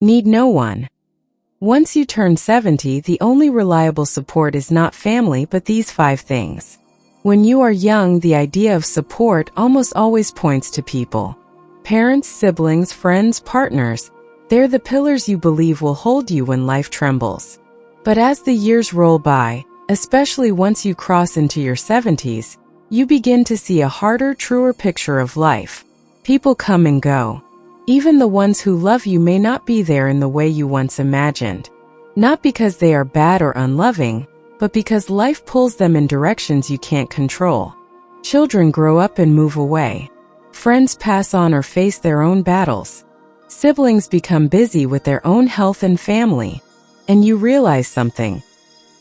Need no one. Once you turn 70, the only reliable support is not family but these 5 things. When you are young, the idea of support almost always points to people. Parents, siblings, friends, partners. They're the pillars you believe will hold you when life trembles. But as the years roll by, especially once you cross into your 70s, you begin to see a harder, truer picture of life. People come and go. Even the ones who love you may not be there in the way you once imagined. Not because they are bad or unloving, but because life pulls them in directions you can't control. Children grow up and move away. Friends pass on or face their own battles. Siblings become busy with their own health and family. And you realize something.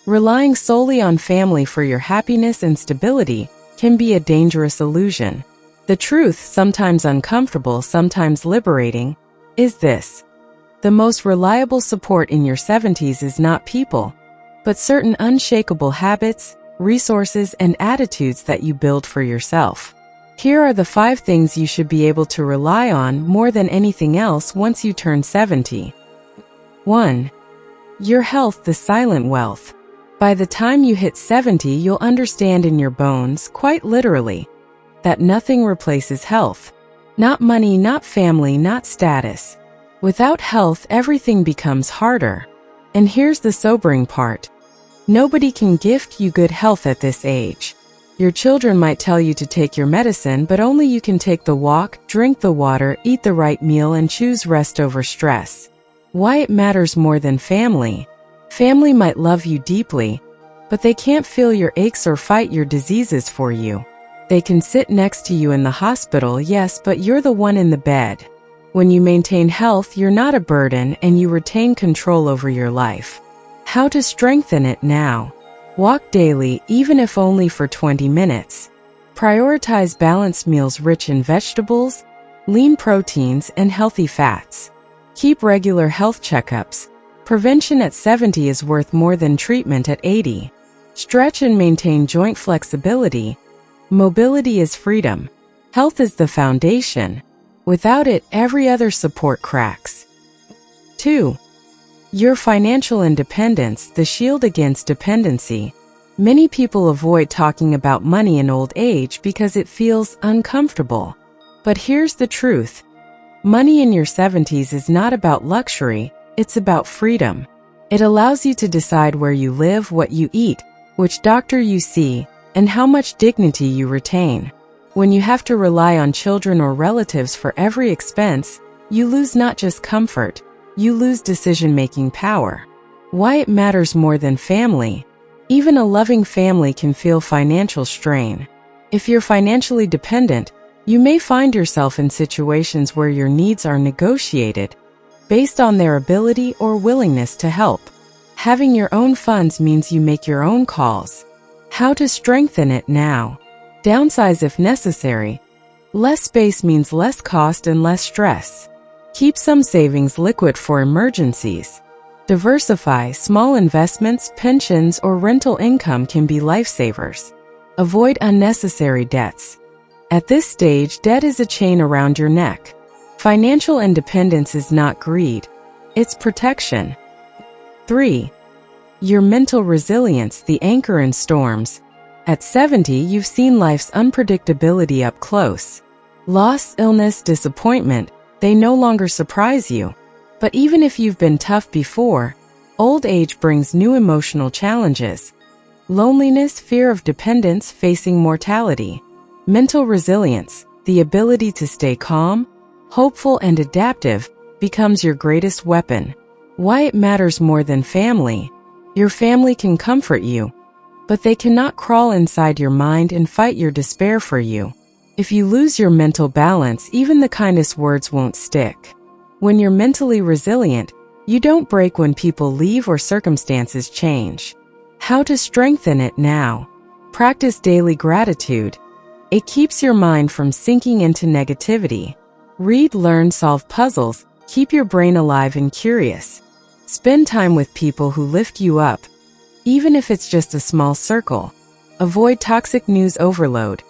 Relying solely on family for your happiness and stability can be a dangerous illusion. The truth, sometimes uncomfortable, sometimes liberating, is this. The most reliable support in your 70s is not people, but certain unshakable habits, resources, and attitudes that you build for yourself. Here are the 5 things you should be able to rely on more than anything else once you turn 70. 1. Your health, the silent wealth. By the time you hit 70, you'll understand in your bones, quite literally, that nothing replaces health. Not money, not family, not status. Without health, everything becomes harder. And here's the sobering part. Nobody can gift you good health at this age. Your children might tell you to take your medicine, but only you can take the walk, drink the water, eat the right meal, and choose rest over stress. Why it matters more than family. Family might love you deeply, but they can't feel your aches or fight your diseases for you. They can sit next to you in the hospital, yes, but you're the one in the bed. When you maintain health, you're not a burden and you retain control over your life. How to strengthen it now. Walk daily, even if only for 20 minutes. Prioritize balanced meals rich in vegetables, lean proteins, and healthy fats. Keep regular health checkups. Prevention at 70 is worth more than treatment at 80. Stretch and maintain joint flexibility. Mobility is freedom. Health is the foundation. Without it, every other support cracks. 2. Your financial independence, the shield against dependency. Many people avoid talking about money in old age because it feels uncomfortable. But here's the truth. Money in your 70s is not about luxury, it's about freedom. It allows you to decide where you live, what you eat, which doctor you see, and how much dignity you retain. When you have to rely on children or relatives for every expense, you lose not just comfort, you lose decision-making power. Why it matters more than family. Even a loving family can feel financial strain. If you're financially dependent, you may find yourself in situations where your needs are negotiated based on their ability or willingness to help. Having your own funds means you make your own calls. How to strengthen it now. Downsize if necessary. Less space means less cost and less stress. Keep some savings liquid for emergencies. Diversify. Small investments, pensions, or rental income can be lifesavers. Avoid unnecessary debts. At this stage, debt is a chain around your neck. Financial independence is not greed, it's protection. 3. Your mental resilience, the anchor in storms. At 70, you've seen life's unpredictability up close. Loss, illness, disappointment, they no longer surprise you. But even if you've been tough before, old age brings new emotional challenges. Loneliness, fear of dependence, facing mortality. Mental resilience, the ability to stay calm, hopeful, and adaptive, becomes your greatest weapon. Why it matters more than family. Your family can comfort you, but they cannot crawl inside your mind and fight your despair for you. If you lose your mental balance, even the kindest words won't stick. When you're mentally resilient, you don't break when people leave or circumstances change. How to strengthen it now. Practice daily gratitude. It keeps your mind from sinking into negativity. Read, learn, solve puzzles, keep your brain alive and curious. Spend time with people who lift you up, even if it's just a small circle. Avoid toxic news overload.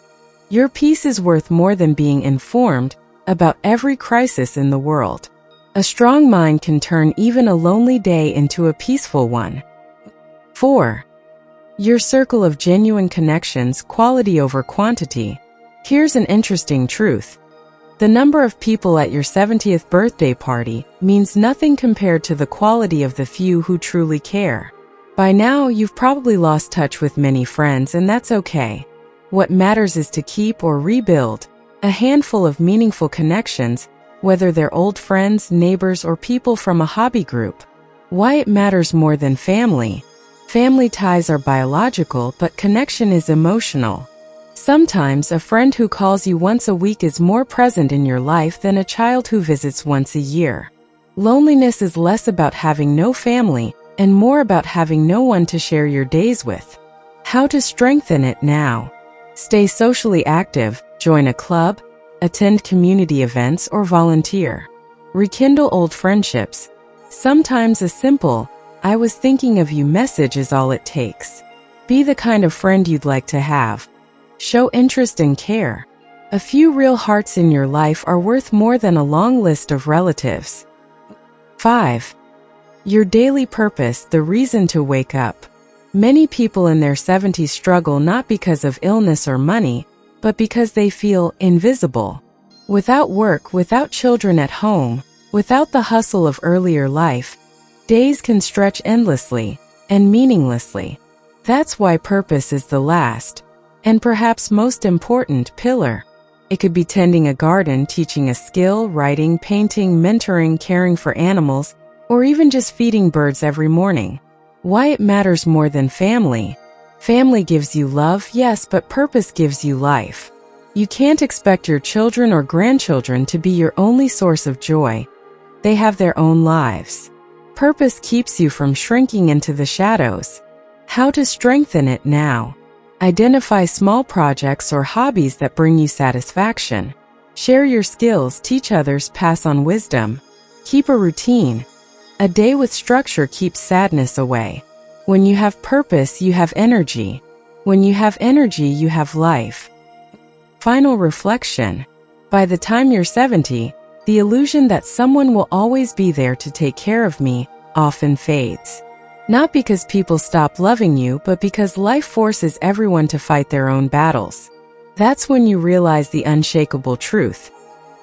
Your peace is worth more than being informed about every crisis in the world. A strong mind can turn even a lonely day into a peaceful one. 4. Your circle of genuine connections, quality over quantity. Here's an interesting truth. The number of people at your 70th birthday party means nothing compared to the quality of the few who truly care. By now, you've probably lost touch with many friends, and that's okay. What matters is to keep or rebuild a handful of meaningful connections, whether they're old friends, neighbors, or people from a hobby group. Why it matters more than family. Family ties are biological, but connection is emotional. Sometimes a friend who calls you once a week is more present in your life than a child who visits once a year. Loneliness is less about having no family and more about having no one to share your days with. How to strengthen it now. Stay socially active, join a club, attend community events, or volunteer. Rekindle old friendships. Sometimes a simple, "I was thinking of you" message is all it takes. Be the kind of friend you'd like to have. Show interest and care. A few real hearts in your life are worth more than a long list of relatives. 5. Your daily purpose, the reason to wake up. Many people in their 70s struggle not because of illness or money, but because they feel invisible. Without work, without children at home, without the hustle of earlier life, days can stretch endlessly and meaninglessly. That's why purpose is the last, and perhaps most important, pillar. It could be tending a garden, teaching a skill, writing, painting, mentoring, caring for animals, or even just feeding birds every morning. Why it matters more than family. Family gives you love, yes, but purpose gives you life. You can't expect your children or grandchildren to be your only source of joy. They have their own lives. Purpose keeps you from shrinking into the shadows. How to strengthen it now. Identify small projects or hobbies that bring you satisfaction. Share your skills, teach others, pass on wisdom. Keep a routine. A day with structure keeps sadness away. When you have purpose, you have energy. When you have energy, you have life. Final reflection. By the time you're 70, the illusion that someone will always be there to take care of me often fades. Not because people stop loving you, but because life forces everyone to fight their own battles. That's when you realize the unshakable truth.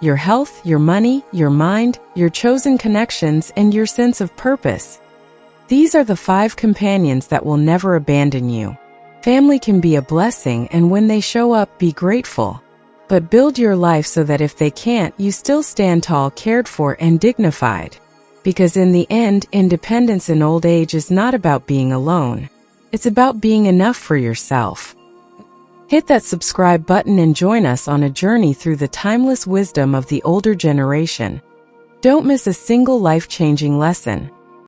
Your health, your money, your mind, your chosen connections, and your sense of purpose. These are the 5 companions that will never abandon you. Family can be a blessing, and when they show up, be grateful. But build your life so that if they can't, you still stand tall, cared for, and dignified. Because in the end, independence in old age is not about being alone. It's about being enough for yourself. Hit that subscribe button and join us on a journey through the timeless wisdom of the older generation. Don't miss a single life-changing lesson.